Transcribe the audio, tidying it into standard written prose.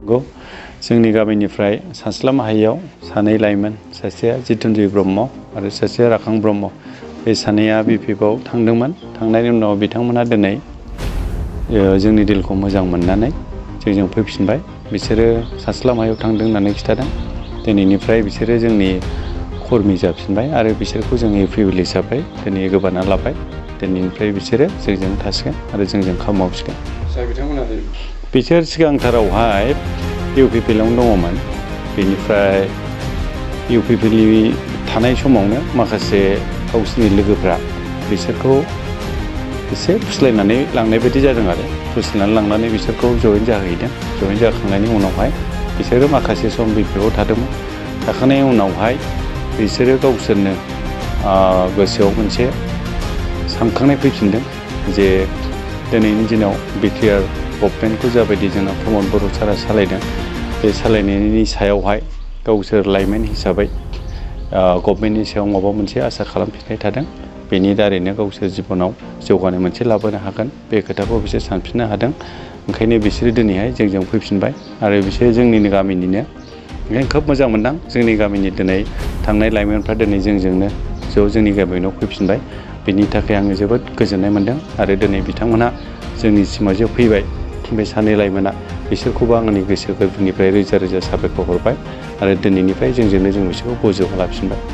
जोंनि गामिनिफ्राय सानस्लाबनो हायैयाव सानै लाइमोन, सासेया जितुन्जय ब्रह्म आरो सासेया राखां ब्रह्म, बे सानैया UPPL थांदोंमोन। थांनायनि उनाव बिथांमोना दिनै जोंनि दिलखौ मोजां मोननानै जोंजों फैफिनबाय। बिसोरो सानस्लाबनो हायैयाव थांदों होननानै खिन्थादों। दिनैनिफ्राय बिसोरो जोंनि कर्मि जाफिनबाय आरो बिसोरखौ जों UPPL हिसाबै दिनै गोबाना लाबाय। दिनैनिफ्राय बिसोरो जोंजों थासिगोन आरो जोंजों खामानि मावसिगोन। बिसोर सिगांथारावहाय UPPL आवनो दङमोन। बेनिफ्राय UPPL थानाय समावनो माखासे गावसिनि लोगोफ्रा बिसोरखौ एसे फुस्लायनानै लांनाय बायदि जादों आरो फुस्लायनानै लांनानै बिसोरखौ जयेन जाहैदों। जयेन जाखांनायनि उनावहाय बिसोरो माखासे सम UPPL थादोंमोन। थाखांनायनि उनावहाय बिसोरो गावसोरनो गोसोआव मोनसे सानखांनाय फैफिनदों जे दिनैनि दिनाव BTR गभर्नमेन्टखौ जाबायदि जोंना प्रमद बर' सारा सालायदों, बे सालायनायनि सायावहाय गावसोर लाइमोन हिसाबै गभर्नमेन्टनि सायाव माबा मोनसे आसा खालामफिननाय थादों। बेनि दारैनो गावसोर जिबनाव जौगानाय मोनसे लाबोनो हागोन, बे खोथाखौ बिसोर सानफिननो हादों। ओंखायनो बिसोरो दिनैहाय जोंजों फैफिनबाय आरो बिसोर जोंनिनो गामिनिनो। ओंखायनो खोब मोजां मोनदां जोंनि गामिनि दिनै थांनाय लाइमोनफ्रा दिनै जोंजोंनो जोंनि गामियाव फैफिनबाय। बेनि थाखाय आङो जोबोद गोजोननाय मोनदों आरो दिनै बिथांमोनहा जोंनि सिमाव जे फैबाय, बे सानै लाइमोना, बिसोरखौबो आंनि गोसो गोरबोनिफ्राय रोजा रोजा साबायखर हरबाय आरो दिनैनिफ्राय जोंजोंनो जों बिसोरखौ बजबना लाफिनबाय।